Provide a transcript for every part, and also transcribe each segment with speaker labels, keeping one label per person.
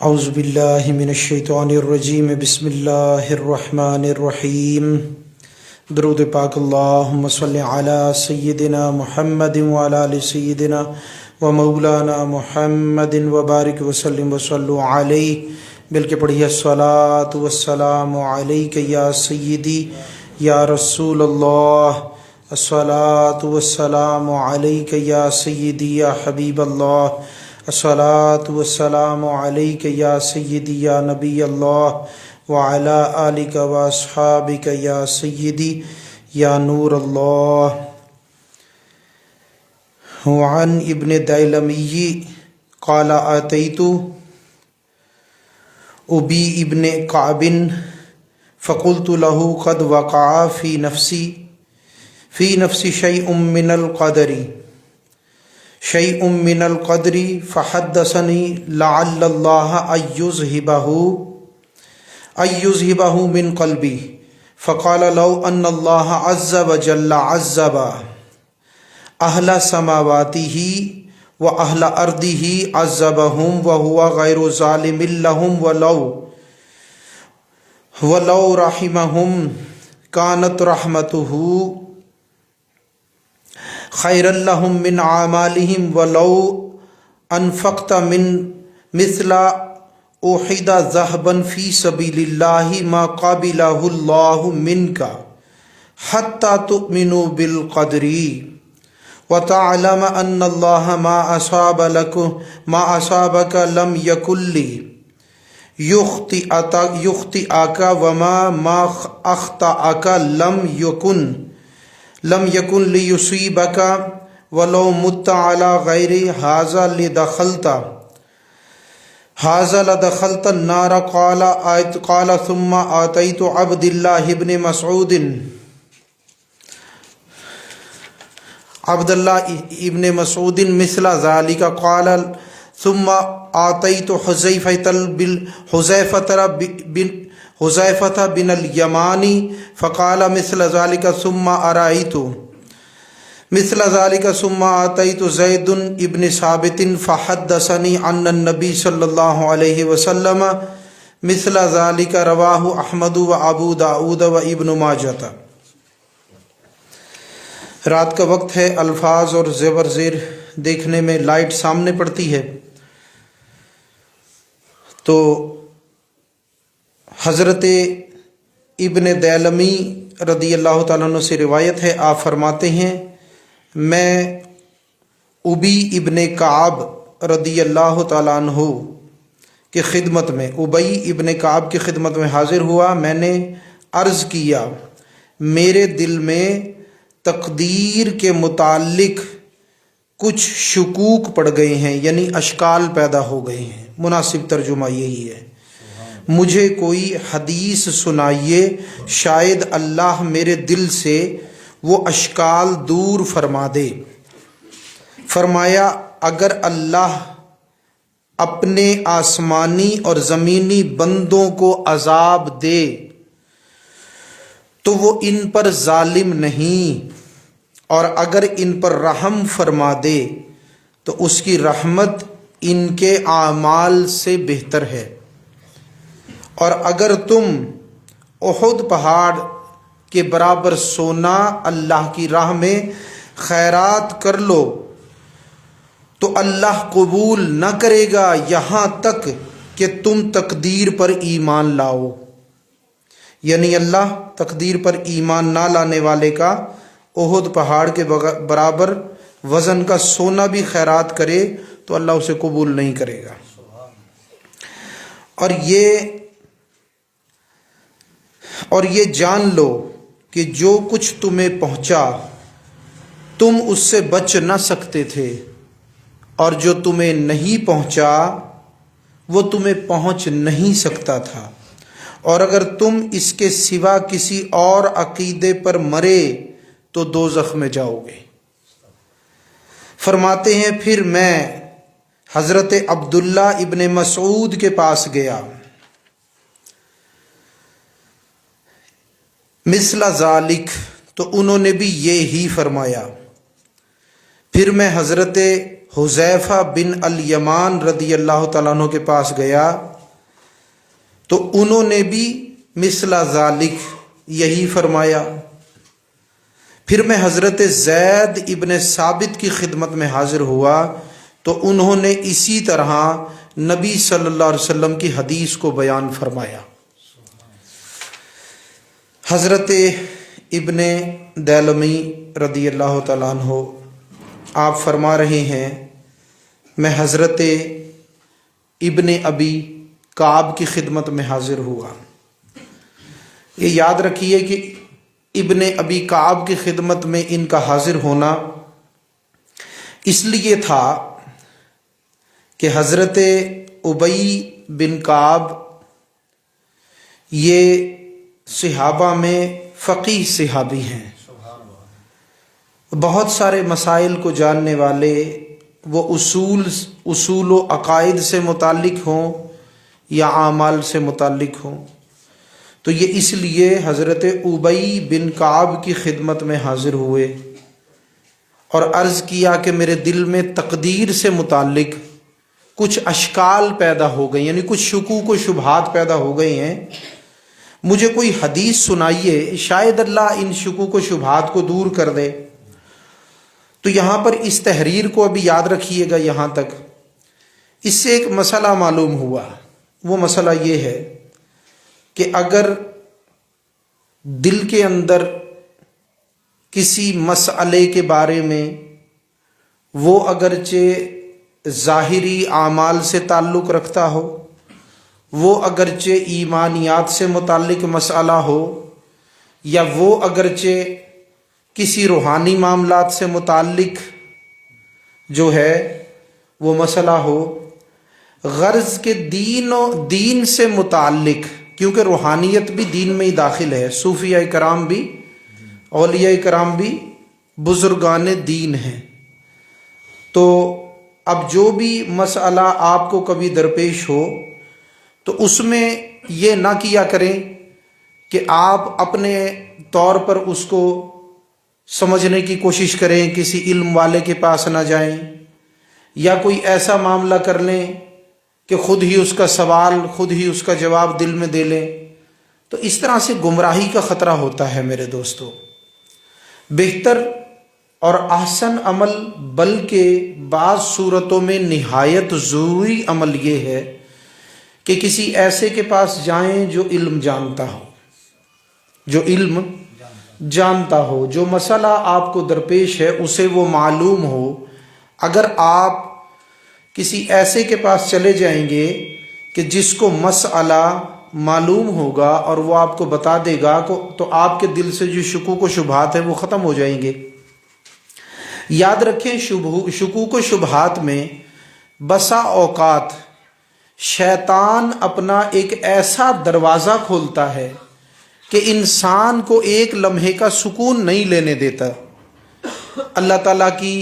Speaker 1: اعوذ باللہ من الشیطان الرجیم بسم اللہ الرحمن الرحیم درود پاک اللہم صلی علی سیدنا محمد وعلی آل سیدنا و مولانا محمد وبارک وسلم وصلو علیہ بلکہ پڑھیے الصلاۃ والسلام علیک یا سیدی یا رسول اللہ، الصلاۃ والسلام علیک یا سیدی یا حبیب اللہ، الصلاۃ والسلام علیک یا سیدی یا نبی اللہ وعلی آلک و اصحابک یا سیدی یا نور اللہ۔ وعن ابن دیلمی قال آتیت ابی ابن کعب فقلت له قد وقع في نفسی شيء من القدر فحدثني لعل الله أن يذهبه من قلبي، فقال لو أن الله عز وجل عذب أهل سماواته وأهل أرضه عذبهم وهو غير ظالم لهم ولو رحمهم كانت رحمته خیر لهم من اعمالهم ولو انفقت من مثل احد ذهبا في سبيل الله ما قبله الله منك حتى تؤمنوا بالقدر وتعلم ان الله ما اصابك لم يكن ليخطئك وما اخطأك لم يكن ليصيبك ولو مت على غير هذا لدخلت النار۔ قال ثم آتيت عبد الله بن مسعود مثل ذلك، قال ثم آتيت حذیفة بن الیمانی فقال مثل ذلك، ثم أرأيت مثل ذلك، ثم آتيت زید ابن ثابت فحدثني عن النبي صلی اللہ علیہ وسلم مثل ذلك، رواہ احمد و ابو داود و ابن ماجہ۔ رات کا وقت ہے، الفاظ اور زیور زیر دیکھنے میں لائٹ سامنے پڑتی ہے، تو حضرت ابن دیلمی رضی اللہ تعالیٰ عنہ سے روایت ہے، آپ فرماتے ہیں میں ابی ابن کعب رضی اللہ تعالیٰ عنہ کی خدمت میں، ابی ابن کعب کی خدمت میں حاضر ہوا۔ میں نے عرض کیا میرے دل میں تقدیر کے متعلق کچھ شکوک پڑ گئے ہیں، یعنی اشکال پیدا ہو گئے ہیں، مناسب ترجمہ یہی ہے۔ مجھے کوئی حدیث سنائیے، شاید اللہ میرے دل سے وہ اشکال دور فرما دے۔ فرمایا اگر اللہ اپنے آسمانی اور زمینی بندوں کو عذاب دے تو وہ ان پر ظالم نہیں، اور اگر ان پر رحم فرما دے تو اس کی رحمت ان کے اعمال سے بہتر ہے۔ اور اگر تم احد پہاڑ کے برابر سونا اللہ کی راہ میں خیرات کر لو تو اللہ قبول نہ کرے گا یہاں تک کہ تم تقدیر پر ایمان لاؤ، یعنی اللہ تقدیر پر ایمان نہ لانے والے کا احد پہاڑ کے برابر وزن کا سونا بھی خیرات کرے تو اللہ اسے قبول نہیں کرے گا۔ اور یہ جان لو کہ جو کچھ تمہیں پہنچا تم اس سے بچ نہ سکتے تھے، اور جو تمہیں نہیں پہنچا وہ تمہیں پہنچ نہیں سکتا تھا، اور اگر تم اس کے سوا کسی اور عقیدے پر مرے تو دوزخ میں جاؤ گے۔ فرماتے ہیں پھر میں حضرت عبداللہ ابن مسعود کے پاس گیا، مثل ذالک، تو انہوں نے بھی یہی فرمایا۔ پھر میں حضرت حذیفہ بن الیمان رضی اللہ تعالیٰ عنہ کے پاس گیا تو انہوں نے بھی مثل ذالک یہی فرمایا۔ پھر میں حضرت زید ابن ثابت کی خدمت میں حاضر ہوا تو انہوں نے اسی طرح نبی صلی اللہ علیہ وسلم کی حدیث کو بیان فرمایا۔ حضرت ابن دیلمی رضی اللہ تعالیٰ عنہ آپ فرما رہے ہیں میں حضرت ابن ابی کعب کی خدمت میں حاضر ہوا۔ یہ یاد رکھیے کہ ابن ابی کعب کی خدمت میں ان کا حاضر ہونا اس لیے تھا کہ حضرت ابی بن کعب یہ صحابہ میں فقیہ صحابی ہیں، بہت سارے مسائل کو جاننے والے، وہ اصول و عقائد سے متعلق ہوں یا اعمال سے متعلق ہوں۔ تو یہ اس لیے حضرت ابی بن کعب کی خدمت میں حاضر ہوئے اور عرض کیا کہ میرے دل میں تقدیر سے متعلق کچھ اشکال پیدا ہو گئے، یعنی کچھ شکوک و شبہات پیدا ہو گئے ہیں، مجھے کوئی حدیث سنائیے، شاید اللہ ان شکوک و شبہات کو دور کر دے۔ تو یہاں پر اس تحریر کو ابھی یاد رکھیے گا یہاں تک۔ اس سے ایک مسئلہ معلوم ہوا، وہ مسئلہ یہ ہے کہ اگر دل کے اندر کسی مسئلے کے بارے میں وہ اگرچہ ظاہری اعمال سے تعلق رکھتا ہو، وہ اگرچہ ایمانیات سے متعلق مسئلہ ہو، یا وہ اگرچہ کسی روحانی معاملات سے متعلق جو ہے وہ مسئلہ ہو، غرض کے دین سے متعلق، کیونکہ روحانیت بھی دین میں ہی داخل ہے، صوفیاء کرام بھی، اولیاء کرام بھی بزرگان دین ہیں۔ تو اب جو بھی مسئلہ آپ کو کبھی درپیش ہو تو اس میں یہ نہ کیا کریں کہ آپ اپنے طور پر اس کو سمجھنے کی کوشش کریں، کسی علم والے کے پاس نہ جائیں، یا کوئی ایسا معاملہ کر لیں کہ خود ہی اس کا سوال، خود ہی اس کا جواب دل میں دے لیں۔ تو اس طرح سے گمراہی کا خطرہ ہوتا ہے میرے دوستو۔ بہتر اور احسن عمل، بلکہ بعض صورتوں میں نہایت ضروری عمل یہ ہے کہ کسی ایسے کے پاس جائیں جو علم جانتا ہو، جو علم جانتا ہو، جو مسئلہ آپ کو درپیش ہے اسے وہ معلوم ہو۔ اگر آپ کسی ایسے کے پاس چلے جائیں گے کہ جس کو مسئلہ معلوم ہوگا اور وہ آپ کو بتا دے گا تو آپ کے دل سے جو شکوک و شبہات ہیں وہ ختم ہو جائیں گے۔ یاد رکھیں شکوک و شبہات میں بسا اوقات شیطان اپنا ایک ایسا دروازہ کھولتا ہے کہ انسان کو ایک لمحے کا سکون نہیں لینے دیتا۔ اللہ تعالیٰ کی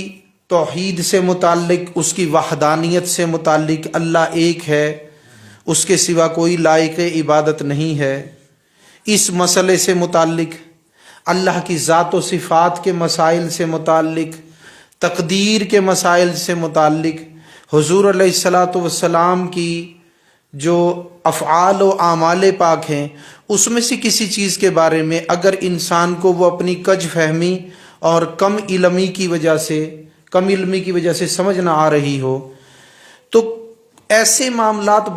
Speaker 1: توحید سے متعلق، اس کی وحدانیت سے متعلق، اللہ ایک ہے، اس کے سوا کوئی لائق عبادت نہیں ہے، اس مسئلے سے متعلق، اللہ کی ذات و صفات کے مسائل سے متعلق، تقدیر کے مسائل سے متعلق، حضور علیہ الصلاۃ والسلام کی جو افعال و اعمال پاک ہیں اس میں سے کسی چیز کے بارے میں اگر انسان کو وہ اپنی کج فہمی اور کم علمی کی وجہ سے سمجھ نہ آ رہی ہو تو ایسے معاملات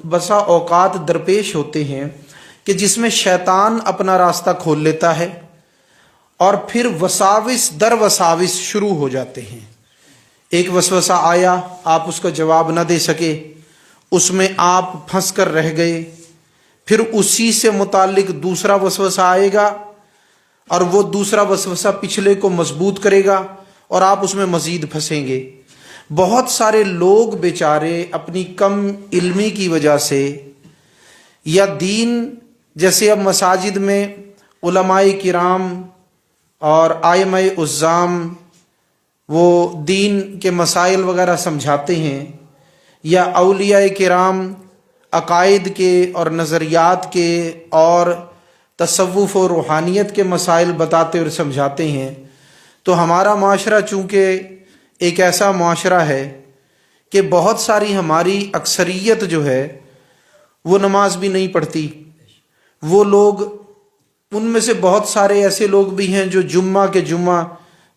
Speaker 1: بسا اوقات درپیش ہوتے ہیں کہ جس میں شیطان اپنا راستہ کھول لیتا ہے اور پھر وساوس در وساوس شروع ہو جاتے ہیں۔ ایک وسوسہ آیا، آپ اس کا جواب نہ دے سکے، اس میں آپ پھنس کر رہ گئے، پھر اسی سے متعلق دوسرا وسوسہ آئے گا اور وہ دوسرا وسوسہ پچھلے کو مضبوط کرے گا اور آپ اس میں مزید پھنسیں گے۔ بہت سارے لوگ بیچارے اپنی کم علمی کی وجہ سے یا دین، جیسے اب مساجد میں علماء کرام اور ائمہ عظام وہ دین کے مسائل وغیرہ سمجھاتے ہیں، یا اولیاء کرام عقائد کے اور نظریات کے اور تصوف و روحانیت کے مسائل بتاتے اور سمجھاتے ہیں، تو ہمارا معاشرہ چونکہ ایک ایسا معاشرہ ہے کہ بہت ساری ہماری اکثریت جو ہے وہ نماز بھی نہیں پڑھتی. وہ لوگ، ان میں سے بہت سارے ایسے لوگ بھی ہیں جو جمعہ کے جمعہ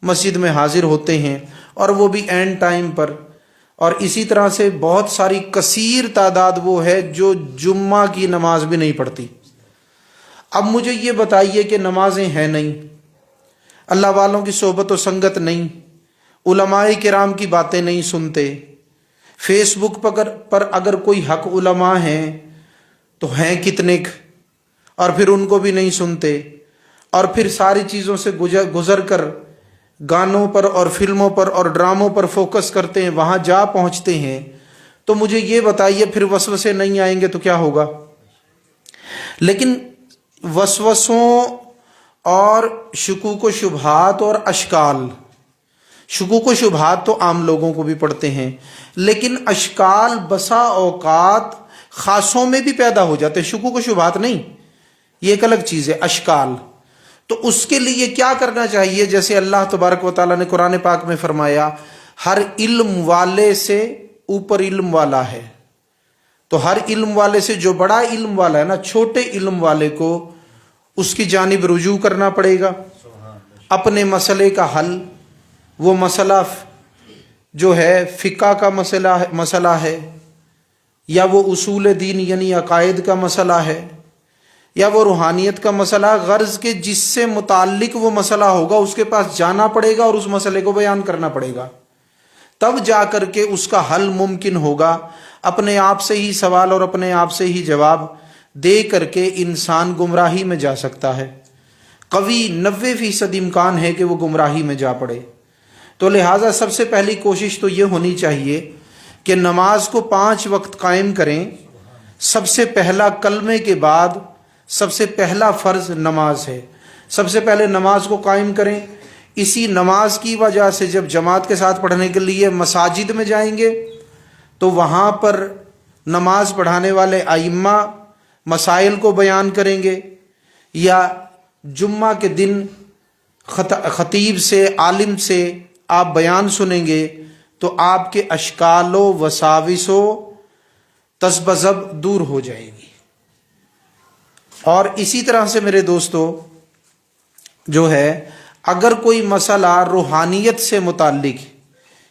Speaker 1: مسجد میں حاضر ہوتے ہیں اور وہ بھی اینڈ ٹائم پر، اور اسی طرح سے بہت ساری کثیر تعداد وہ ہے جو جمعہ کی نماز بھی نہیں پڑھتی. اب مجھے یہ بتائیے کہ نمازیں ہیں نہیں، اللہ والوں کی صحبت و سنگت نہیں، علماء کرام کی باتیں نہیں سنتے، فیس بک پر اگر کوئی حق علماء ہیں تو ہیں کتنے، اور پھر ان کو بھی نہیں سنتے، اور پھر ساری چیزوں سے گزر کر گانوں پر اور فلموں پر اور ڈراموں پر فوکس کرتے ہیں، وہاں جا پہنچتے ہیں. تو مجھے یہ بتائیے پھر وسوسے نہیں آئیں گے تو کیا ہوگا؟ لیکن وسوسوں اور شکوک و شبہات اور اشکال، شکوک و شبہات تو عام لوگوں کو بھی پڑتے ہیں، لیکن اشکال بسا اوقات خاصوں میں بھی پیدا ہو جاتے ہیں. شکوک و شبہات نہیں، یہ ایک الگ چیز ہے، اشکال. تو اس کے لیے کیا کرنا چاہیے؟ جیسے اللہ تبارک و تعالیٰ نے قرآن پاک میں فرمایا ہر علم والے سے اوپر علم والا ہے. تو ہر علم والے سے جو بڑا علم والا ہے نا، چھوٹے علم والے کو اس کی جانب رجوع کرنا پڑے گا. اپنے مسئلے کا حل، وہ مسئلہ جو ہے فقہ کا مسئلہ ہے، یا وہ اصول دین یعنی عقائد کا مسئلہ ہے، یا وہ روحانیت کا مسئلہ، غرض کے جس سے متعلق وہ مسئلہ ہوگا اس کے پاس جانا پڑے گا اور اس مسئلے کو بیان کرنا پڑے گا، تب جا کر کے اس کا حل ممکن ہوگا. اپنے آپ سے ہی سوال اور اپنے آپ سے ہی جواب دے کر کے انسان گمراہی میں جا سکتا ہے. قوی 90% امکان ہے کہ وہ گمراہی میں جا پڑے. تو لہٰذا سب سے پہلی کوشش تو یہ ہونی چاہیے کہ نماز کو 5 وقت قائم کریں. سب سے پہلا کلمے کے بعد سب سے پہلا فرض نماز ہے. سب سے پہلے نماز کو قائم کریں. اسی نماز کی وجہ سے جب جماعت کے ساتھ پڑھنے کے لیے مساجد میں جائیں گے تو وہاں پر نماز پڑھانے والے ائمہ مسائل کو بیان کریں گے، یا جمعہ کے دن خطیب سے، عالم سے آپ بیان سنیں گے تو آپ کے اشکال و وساوس و تذبذب دور ہو جائے گی. اور اسی طرح سے میرے دوستو جو ہے، اگر کوئی مسئلہ روحانیت سے متعلق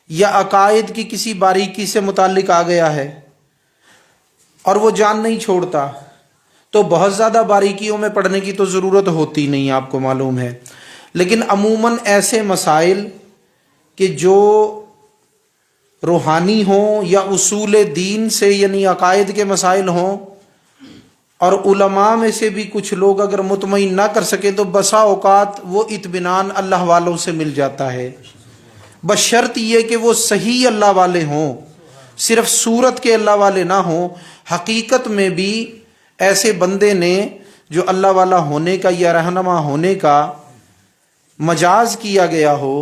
Speaker 1: یا عقائد کی کسی باریکی سے متعلق آ گیا ہے اور وہ جان نہیں چھوڑتا، تو بہت زیادہ باریکیوں میں پڑھنے کی تو ضرورت ہوتی نہیں، آپ کو معلوم ہے. لیکن عموماً ایسے مسائل کہ جو روحانی ہوں یا اصول دین سے یعنی عقائد کے مسائل ہوں، اور علماء میں سے بھی کچھ لوگ اگر مطمئن نہ کر سکیں تو بسا اوقات وہ اطمینان اللہ والوں سے مل جاتا ہے، بشرط یہ کہ وہ صحیح اللہ والے ہوں، صرف صورت کے اللہ والے نہ ہوں، حقیقت میں بھی ایسے بندے نے جو اللہ والا ہونے کا یا رہنما ہونے کا مجاز کیا گیا ہو،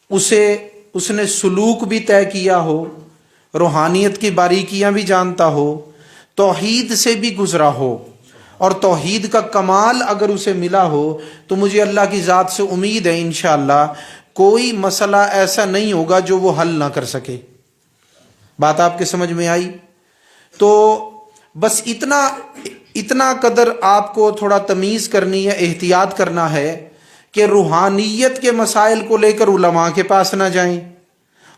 Speaker 1: اس نے سلوک بھی طے کیا ہو، روحانیت کی باریکیاں بھی جانتا ہو، توحید سے بھی گزرا ہو، اور توحید کا کمال اگر اسے ملا ہو تو مجھے اللہ کی ذات سے امید ہے انشاءاللہ کوئی مسئلہ ایسا نہیں ہوگا جو وہ حل نہ کر سکے. بات آپ کے سمجھ میں آئی؟ تو بس اتنا قدر آپ کو تھوڑا تمیز کرنی ہے، احتیاط کرنا ہے کہ روحانیت کے مسائل کو لے کر علماء کے پاس نہ جائیں،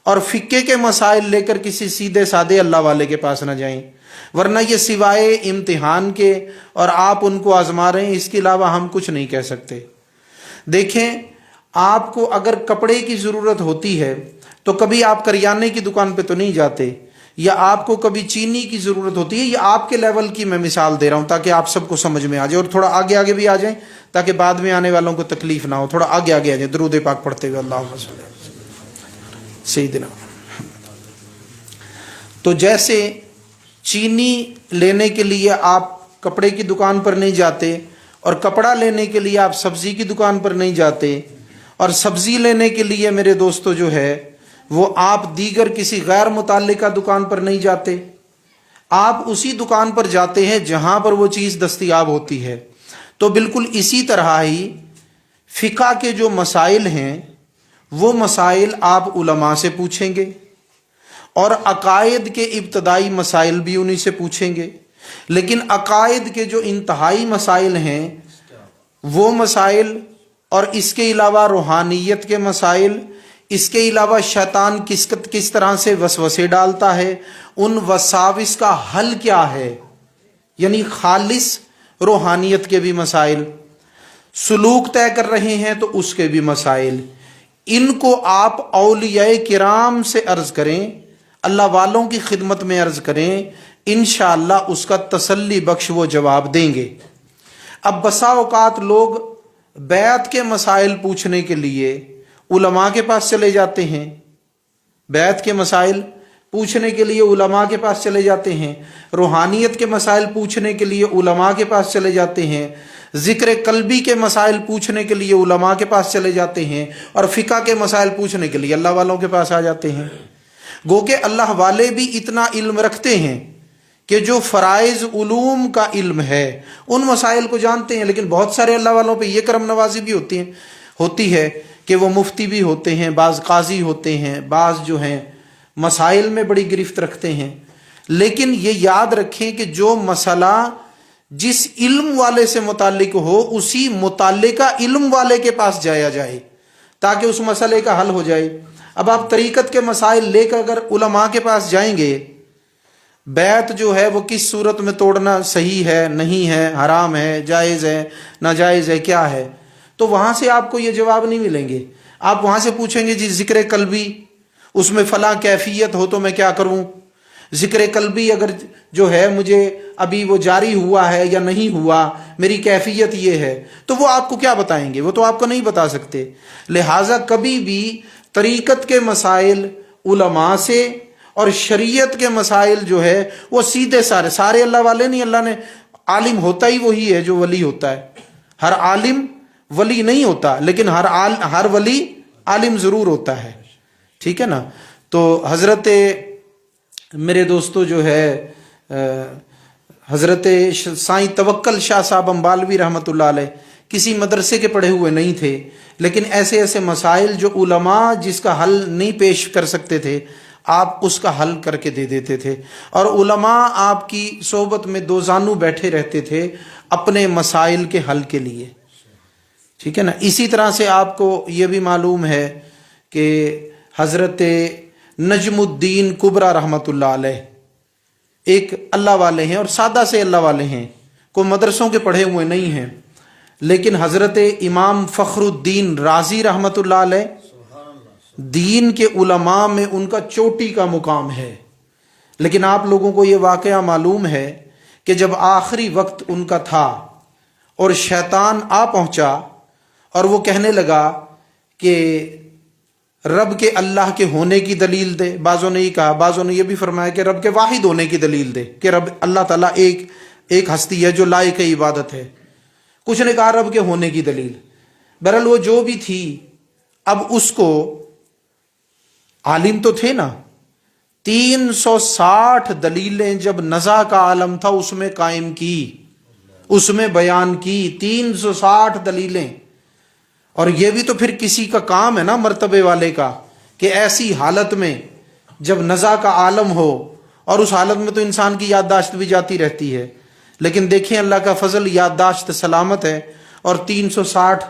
Speaker 1: اور فقہ کے مسائل لے کر کسی سیدھے سادے اللہ والے کے پاس نہ جائیں، ورنہ یہ سوائے امتحان کے اور آپ ان کو آزما رہے ہیں، اس کے علاوہ ہم کچھ نہیں کہہ سکتے. دیکھیں، آپ کو اگر کپڑے کی ضرورت ہوتی ہے تو کبھی آپ کریانے کی دکان پہ تو نہیں جاتے، یا آپ کو کبھی چینی کی ضرورت ہوتی ہے. یہ آپ کے لیول کی میں مثال دے رہا ہوں تاکہ آپ سب کو سمجھ میں آ جائے، اور تھوڑا آگے بھی آ جائیں تاکہ بعد میں آنے والوں کو تکلیف نہ ہو. تھوڑا آگے آ جائیں درود پاک پڑھتے ہوئے اللہم صلی اللہ علیہ وسلم سیدنا. تو جیسے چینی لینے کے لیے آپ کپڑے کی دکان پر نہیں جاتے، اور کپڑا لینے کے لیے آپ سبزی کی دکان پر نہیں جاتے، اور سبزی لینے کے لیے میرے دوستو جو ہے وہ آپ دیگر کسی غیر متعلقہ دکان پر نہیں جاتے، آپ اسی دکان پر جاتے ہیں جہاں پر وہ چیز دستیاب ہوتی ہے. تو بالکل اسی طرح ہی فقہ کے جو مسائل ہیں وہ مسائل آپ علماء سے پوچھیں گے، اور عقائد کے ابتدائی مسائل بھی انہی سے پوچھیں گے، لیکن عقائد کے جو انتہائی مسائل ہیں وہ مسائل، اور اس کے علاوہ روحانیت کے مسائل، اس کے علاوہ شیطان کس طرح سے وسوسے ڈالتا ہے، ان وساوس کا حل کیا ہے، یعنی خالص روحانیت کے بھی مسائل، سلوک طے کر رہے ہیں تو اس کے بھی مسائل، ان کو آپ اولیاء کرام سے عرض کریں، اللہ والوں کی خدمت میں عرض کریں، انشاءاللہ اس کا تسلی بخش وہ جواب دیں گے۔ اب بسا اوقات لوگ بیعت کے مسائل پوچھنے کے لیے علماء کے پاس چلے جاتے ہیں، بیعت کے مسائل پوچھنے کے لیے علماء کے پاس چلے جاتے ہیں، روحانیت کے مسائل پوچھنے کے لیے علماء کے پاس چلے جاتے ہیں، ذکر قلبی کے مسائل پوچھنے کے لیے علماء کے پاس چلے جاتے ہیں، اور فقہ کے مسائل پوچھنے کے لیے اللہ والوں کے پاس آ جاتے ہیں۔ گو کہ اللہ والے بھی اتنا علم رکھتے ہیں کہ جو فرائض علوم کا علم ہے ان مسائل کو جانتے ہیں، لیکن بہت سارے اللہ والوں پہ یہ کرم نوازی بھی ہوتی ہے کہ وہ مفتی بھی ہوتے ہیں، بعض قاضی ہوتے ہیں، بعض جو ہیں مسائل میں بڑی گرفت رکھتے ہیں، لیکن یہ یاد رکھیں کہ جو مسئلہ جس علم والے سے متعلق ہو اسی متعلقہ علم والے کے پاس جایا جائے تاکہ اس مسئلے کا حل ہو جائے۔ اب آپ طریقت کے مسائل لے کر اگر علماء کے پاس جائیں گے، بیعت جو ہے وہ کس صورت میں توڑنا صحیح ہے، نہیں ہے، حرام ہے، جائز ہے، ناجائز ہے، کیا ہے، تو وہاں سے آپ کو یہ جواب نہیں ملیں گے۔ آپ وہاں سے پوچھیں گے جی ذکر قلبی، اس میں فلاں کیفیت ہو تو میں کیا کروں، ذکر قلبی اگر جو ہے مجھے ابھی وہ جاری ہوا ہے یا نہیں ہوا، میری کیفیت یہ ہے، تو وہ آپ کو کیا بتائیں گے، وہ تو آپ کو نہیں بتا سکتے۔ لہٰذا کبھی بھی طریقت کے مسائل علماء سے اور شریعت کے مسائل جو ہے وہ سیدھے سارے اللہ والے نہیں، اللہ نے عالم ہوتا ہی وہی ہے جو ولی ہوتا ہے، ہر عالم ولی نہیں ہوتا، لیکن ہر ولی عالم ضرور ہوتا ہے، ٹھیک ہے نا۔ تو حضرت میرے دوستو جو ہے حضرت سائیں توکل شاہ صاحب امبالوی رحمۃ اللہ علیہ کسی مدرسے کے پڑھے ہوئے نہیں تھے، لیکن ایسے مسائل جو علماء جس کا حل نہیں پیش کر سکتے تھے آپ اس کا حل کر کے دے دیتے تھے، اور علماء آپ کی صحبت میں دو زانو بیٹھے رہتے تھے اپنے مسائل کے حل کے لیے، ٹھیک ہے نا۔ اسی طرح سے آپ کو یہ بھی معلوم ہے کہ حضرت نجم الدین کبریٰ رحمۃ اللہ علیہ ایک اللہ والے ہیں اور سادہ سے اللہ والے ہیں، کوئی مدرسوں کے پڑھے ہوئے نہیں ہیں، لیکن حضرت امام فخر الدین رازی رحمۃ اللہ علیہ دین کے علماء میں ان کا چوٹی کا مقام ہے، لیکن آپ لوگوں کو یہ واقعہ معلوم ہے کہ جب آخری وقت ان کا تھا اور شیطان آ پہنچا اور وہ کہنے لگا کہ رب کے اللہ کے ہونے کی دلیل دے، بعضوں نے یہ کہا، بعضوں نے یہ بھی فرمایا کہ رب کے واحد ہونے کی دلیل دے کہ رب اللہ تعالیٰ ایک ہستی ہے جو لائق عبادت ہے، کچھ نے کہا رب کے ہونے کی دلیل، بہرحال وہ جو بھی تھی، اب اس کو عالم تو تھے نا، 360 دلیلیں جب نزا کا عالم تھا اس میں قائم کی، اس میں بیان کی 360 دلیلیں، اور یہ بھی تو پھر کسی کا کام ہے نا مرتبے والے کا کہ ایسی حالت میں جب نزا کا عالم ہو، اور اس حالت میں تو انسان کی یادداشت بھی جاتی رہتی ہے، لیکن دیکھیں اللہ کا فضل، یادداشت سلامت ہے، اور 360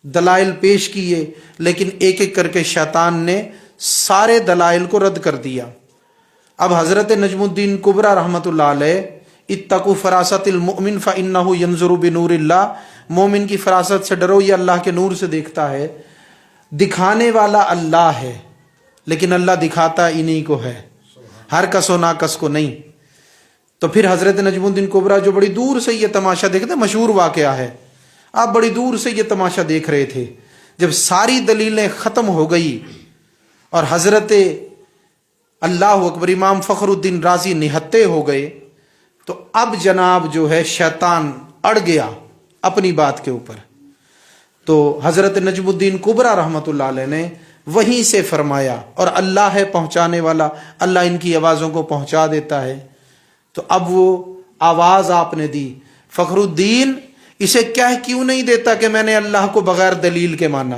Speaker 1: دلائل پیش کیے، لیکن ایک ایک کر کے شیطان نے سارے دلائل کو رد کر دیا۔ اب حضرت نجم الدین کبریٰ رحمۃ اللہ علیہ اتقوا فراست المؤمن فإنہ ینظر بنور اللہ، مومن کی فراست سے ڈرو، یہ اللہ کے نور سے دیکھتا ہے، دکھانے والا اللہ ہے لیکن اللہ دکھاتا انہی کو ہے، ہر کس و ناکس کو نہیں۔ تو پھر حضرت نجم الدین کبریٰ جو بڑی دور سے یہ تماشا دیکھتے، مشہور واقعہ ہے، آپ بڑی دور سے یہ تماشا دیکھ رہے تھے، جب ساری دلیلیں ختم ہو گئی اور حضرت اللہ اکبر امام فخر الدین رازی نہتے ہو گئے، تو اب جناب جو ہے شیطان اڑ گیا اپنی بات کے اوپر، تو حضرت نجم الدین کبریٰ رحمۃ اللہ علیہ نے وہیں سے فرمایا، اور اللہ ہے پہنچانے والا، اللہ ان کی آوازوں کو پہنچا دیتا ہے، تو اب وہ آواز آپ نے دی، فخر الدین اسے کہہ کیوں نہیں دیتا کہ میں نے اللہ کو بغیر دلیل کے مانا،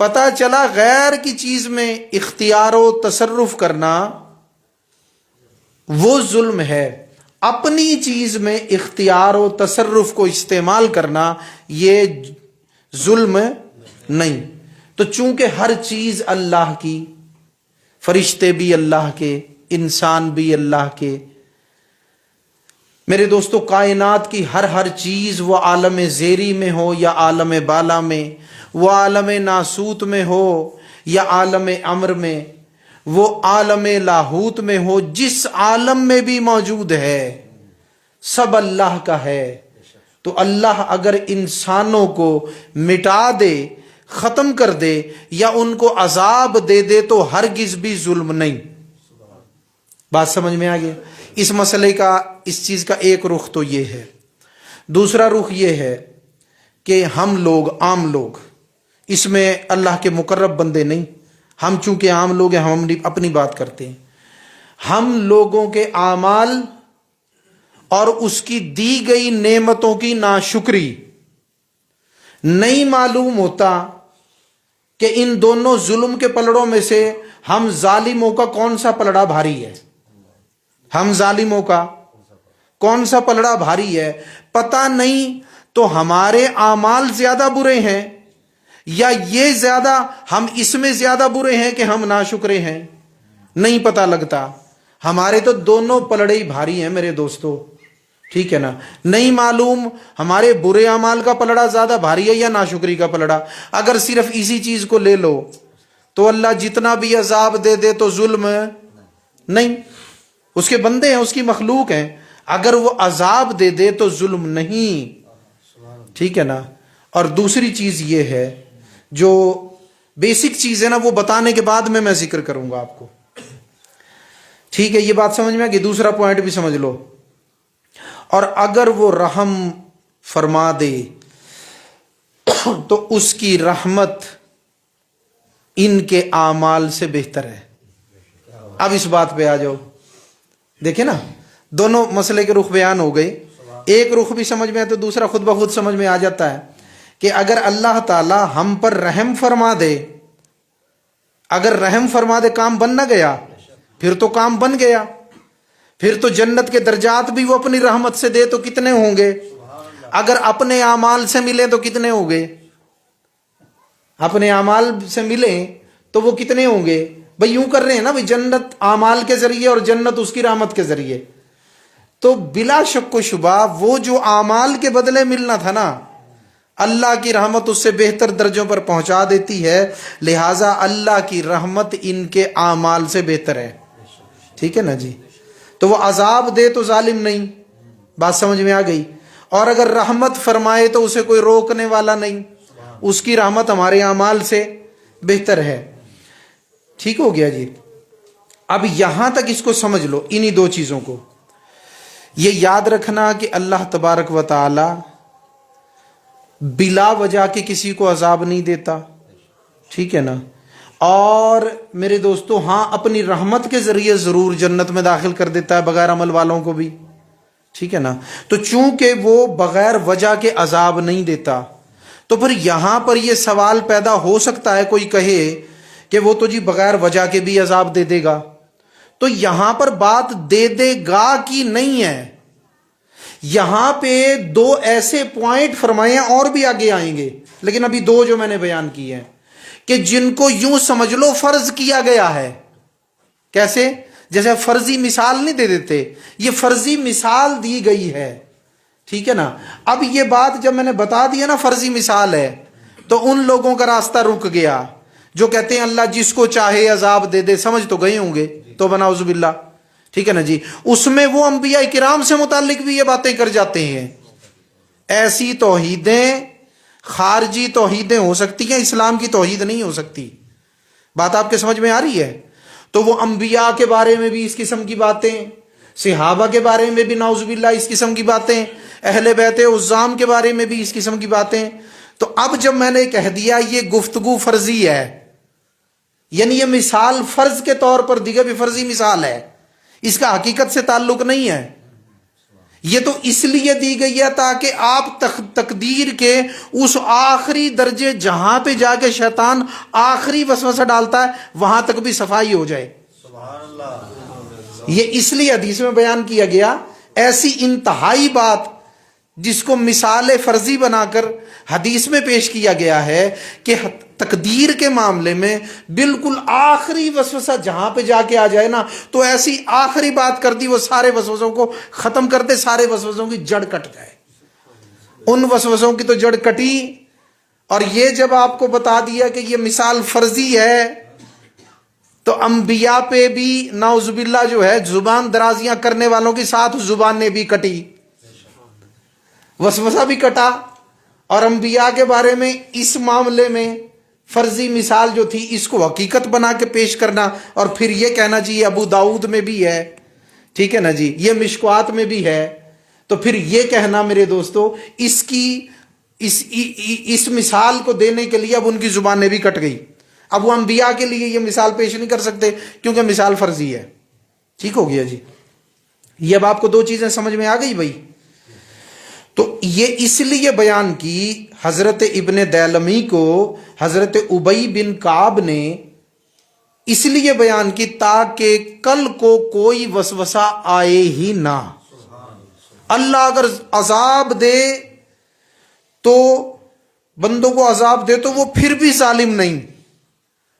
Speaker 1: پتہ چلا غیر کی چیز میں اختیار و تصرف کرنا وہ ظلم ہے، اپنی چیز میں اختیار و تصرف کو استعمال کرنا یہ ظلم نہیں۔ تو چونکہ ہر چیز اللہ کی، فرشتے بھی اللہ کے، انسان بھی اللہ کے، میرے دوستو کائنات کی ہر چیز، وہ عالم زیری میں ہو یا عالم بالا میں، وہ عالم ناسوت میں ہو یا عالم امر میں، وہ عالم لاہوت میں ہو، جس عالم میں بھی موجود ہے سب اللہ کا ہے۔ تو اللہ اگر انسانوں کو مٹا دے، ختم کر دے یا ان کو عذاب دے دے تو ہرگز بھی ظلم نہیں۔ بات سمجھ میں آ گیا؟ اس مسئلے کا، اس چیز کا ایک رخ تو یہ ہے۔ دوسرا رخ یہ ہے کہ ہم لوگ، عام لوگ، اس میں اللہ کے مقرب بندے نہیں، ہم چونکہ عام لوگ ہیں، ہم اپنی بات کرتے ہیں۔ ہم لوگوں کے اعمال اور اس کی دی گئی نعمتوں کی ناشکری نہیں معلوم ہوتا کہ ان دونوں ظلم کے پلڑوں میں سے ہم ظالموں کا کون سا پلڑا بھاری ہے، ہم ظالموں کا کون سا پلڑا بھاری ہے پتہ نہیں۔ تو ہمارے اعمال زیادہ برے ہیں یا یہ زیادہ، ہم اس میں زیادہ برے ہیں کہ ہم ناشکرے ہیں، نہیں پتہ لگتا۔ ہمارے تو دونوں پلڑے ہی بھاری ہیں میرے دوستو، ٹھیک ہے نا؟ نہیں معلوم ہمارے برے اعمال کا پلڑا زیادہ بھاری ہے یا ناشکری کا پلڑا۔ اگر صرف اسی چیز کو لے لو تو اللہ جتنا بھی عذاب دے دے تو ظلم نہیں، اس کے بندے ہیں، اس کی مخلوق ہیں، اگر وہ عذاب دے دے تو ظلم نہیں، ٹھیک ہے نا؟ اور دوسری چیز یہ ہے، جو بیسک چیز ہے نا، وہ بتانے کے بعد میں ذکر کروں گا آپ کو، ٹھیک ہے؟ یہ بات سمجھ میں آ گئی؟ دوسرا پوائنٹ بھی سمجھ لو۔ اور اگر وہ رحم فرما دے تو اس کی رحمت ان کے اعمال سے بہتر ہے۔ اب اس بات پہ آ جاؤ، دیکھیں نا، دونوں مسئلے کے رخ بیان ہو گئے، ایک رخ بھی سمجھ میں آئے تو دوسرا خود بخود سمجھ میں آ جاتا ہے کہ اگر اللہ تعالی ہم پر رحم فرما دے، اگر رحم فرما دے، کام بن نہ گیا؟ پھر تو کام بن گیا، پھر تو جنت کے درجات بھی وہ اپنی رحمت سے دے تو کتنے ہوں گے؟ اگر اپنے اعمال سے ملے تو کتنے ہوں گے؟ اپنے اعمال سے ملیں تو وہ کتنے ہوں گے؟ بھئی یوں کر رہے ہیں نا، بھئی جنت اعمال کے ذریعے اور جنت اس کی رحمت کے ذریعے، تو بلا شک و شبہ وہ جو اعمال کے بدلے ملنا تھا نا، اللہ کی رحمت اس سے بہتر درجوں پر پہنچا دیتی ہے، لہٰذا اللہ کی رحمت ان کے اعمال سے بہتر ہے، ٹھیک ہے نا جی؟ تو وہ عذاب دے تو ظالم نہیں، بات سمجھ میں آ گئی؟ اور اگر رحمت فرمائے تو اسے کوئی روکنے والا نہیں، اس کی رحمت ہمارے اعمال سے بہتر ہے، ٹھیک ہو گیا جی؟ اب یہاں تک اس کو سمجھ لو، انہی دو چیزوں کو یہ یاد رکھنا کہ اللہ تبارک و تعالی بلا وجہ کے کسی کو عذاب نہیں دیتا، ٹھیک ہے نا؟ اور میرے دوستو ہاں، اپنی رحمت کے ذریعے ضرور جنت میں داخل کر دیتا ہے بغیر عمل والوں کو بھی، ٹھیک ہے نا؟ تو چونکہ وہ بغیر وجہ کے عذاب نہیں دیتا، تو پھر یہاں پر یہ سوال پیدا ہو سکتا ہے، کوئی کہے کہ وہ تو جی بغیر وجہ کے بھی عذاب دے دے گا، تو یہاں پر بات دے دے گا کی نہیں ہے، یہاں پہ دو ایسے پوائنٹ فرمائے ہیں، اور بھی آگے آئیں گے، لیکن ابھی دو جو میں نے بیان کیے ہیں کہ جن کو یوں سمجھ لو فرض کیا گیا ہے۔ کیسے؟ جیسے فرضی مثال نہیں دے دیتے، یہ فرضی مثال دی گئی ہے، ٹھیک ہے نا؟ اب یہ بات جب میں نے بتا دیا نا فرضی مثال ہے، تو ان لوگوں کا راستہ رک گیا جو کہتے ہیں اللہ جس کو چاہے عذاب دے دے، سمجھ تو گئے ہوں گے، تو بناؤذ باللہ، ٹھیک ہے نا جی؟ اس میں وہ انبیاء کرام سے متعلق بھی یہ باتیں کر جاتے ہیں۔ ایسی توحیدیں خارجی توحیدیں ہو سکتی ہیں، اسلام کی توحید نہیں ہو سکتی، بات آپ کے سمجھ میں آ رہی ہے؟ تو وہ انبیاء کے بارے میں بھی اس قسم کی باتیں، صحابہ کے بارے میں بھی نعوذ باللہ اس قسم کی باتیں، اہل بیت عظام کے بارے میں بھی اس قسم کی باتیں۔ تو اب جب میں نے کہہ دیا یہ گفتگو فرضی ہے، یعنی یہ مثال فرض کے طور پر دی گئی، فرضی مثال ہے، اس کا حقیقت سے تعلق نہیں ہے، یہ تو اس لیے دی گئی ہے تاکہ آپ تقدیر کے اس آخری درجے جہاں پہ جا کے شیطان آخری وسوسہ ڈالتا ہے وہاں تک بھی صفائی ہو جائے. یہ اس لیے حدیث میں بیان کیا گیا. ایسی انتہائی بات جس کو مثال فرضی بنا کر حدیث میں پیش کیا گیا ہے کہ تقدیر کے معاملے میں بالکل آخری وسوسہ جہاں پہ جا کے آ جائے نا تو ایسی آخری بات کر دی وہ سارے وسوسوں کو ختم کر دے, سارے وسوسوں کی جڑ کٹ جائے. ان وسوسوں کی تو جڑ کٹی. اور یہ جب آپ کو بتا دیا کہ یہ مثال فرضی ہے تو انبیاء پہ بھی نعوذ باللہ جو ہے زبان درازیاں کرنے والوں کی ساتھ زبانیں بھی کٹی, وسوسہ بھی کٹا. اور انبیاء کے بارے میں اس معاملے میں فرضی مثال جو تھی اس کو حقیقت بنا کے پیش کرنا اور پھر یہ کہنا جی یہ ابو داؤد میں بھی ہے, ٹھیک ہے نا جی, یہ مشکوات میں بھی ہے, تو پھر یہ کہنا میرے دوستو اس مثال کو دینے کے لیے اب ان کی زبانیں بھی کٹ گئی. اب وہ انبیاء کے لیے یہ مثال پیش نہیں کر سکتے کیونکہ مثال فرضی ہے. ٹھیک ہو گیا جی. یہ اب آپ کو دو چیزیں سمجھ میں آ گئی بھائی. تو یہ اس لیے بیان کی حضرت ابن دیلمی کو حضرت ابی بن کعب نے اس لیے بیان کی تاکہ کل کو کوئی وسوسہ آئے ہی نہ. اللہ اگر عذاب دے تو بندوں کو عذاب دے تو وہ پھر بھی ظالم نہیں,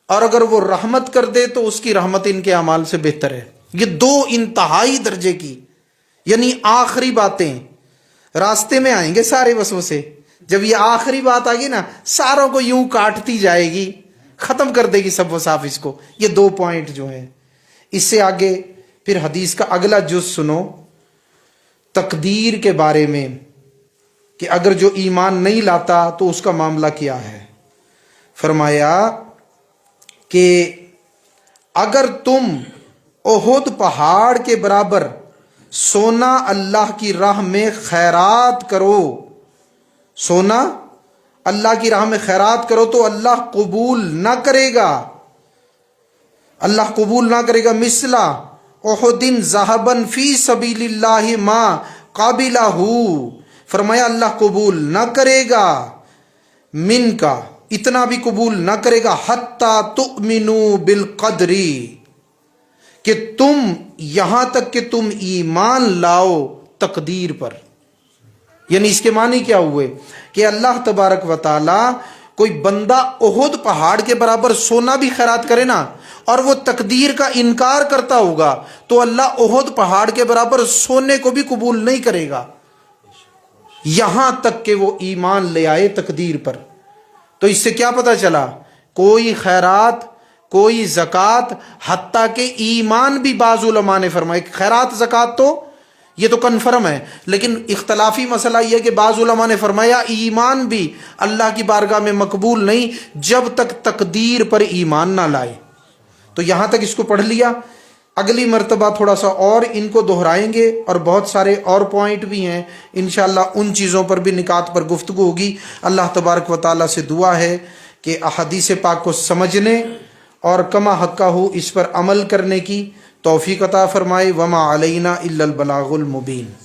Speaker 1: اور اگر وہ رحمت کر دے تو اس کی رحمت ان کے اعمال سے بہتر ہے. یہ دو انتہائی درجے کی یعنی آخری باتیں. راستے میں آئیں گے سارے وسوسے, جب یہ آخری بات آ گئی نا ساروں کو یوں کاٹتی جائے گی, ختم کر دے گی سب وصاف اس کو. یہ دو پوائنٹ جو ہیں. اس سے آگے پھر حدیث کا اگلا جز سنو تقدیر کے بارے میں کہ اگر جو ایمان نہیں لاتا تو اس کا معاملہ کیا ہے. فرمایا کہ اگر تم احد پہاڑ کے برابر سونا اللہ کی راہ میں خیرات کرو, سونا اللہ کی راہ میں خیرات کرو تو اللہ قبول نہ کرے گا, اللہ قبول نہ کرے گا. مثلا احد ذهبا فی سبیل اللہ ما قابلہ, فرمایا اللہ قبول نہ کرے گا من کا, اتنا بھی قبول نہ کرے گا حتی تؤمنوا بالقدر, کہ تم یہاں تک کہ تم ایمان لاؤ تقدیر پر. یعنی اس کے معنی کیا ہوئے کہ اللہ تبارک و تعالی کوئی بندہ احد پہاڑ کے برابر سونا بھی خیرات کرے نا اور وہ تقدیر کا انکار کرتا ہوگا تو اللہ احد پہاڑ کے برابر سونے کو بھی قبول نہیں کرے گا یہاں تک کہ وہ ایمان لے آئے تقدیر پر. تو اس سے کیا پتہ چلا کوئی خیرات کوئی زکوٰۃ حتیٰ کہ ایمان بھی بعض علماء نے فرمائے خیرات زکوٰۃ تو یہ تو کنفرم ہے, لیکن اختلافی مسئلہ یہ کہ بعض علماء نے فرمایا ایمان بھی اللہ کی بارگاہ میں مقبول نہیں جب تک تقدیر پر ایمان نہ لائے. تو یہاں تک اس کو پڑھ لیا. اگلی مرتبہ تھوڑا سا اور ان کو دہرائیں گے اور بہت سارے اور پوائنٹ بھی ہیں انشاءاللہ, ان چیزوں پر بھی نکات پر گفتگو ہوگی. اللہ تبارک و تعالیٰ سے دعا ہے کہ احادیث پاک کو سمجھنے اور کما حقہ ہو اس پر عمل کرنے کی توفیق عطا فرمائے. وما علینا الا البلاغ المبین.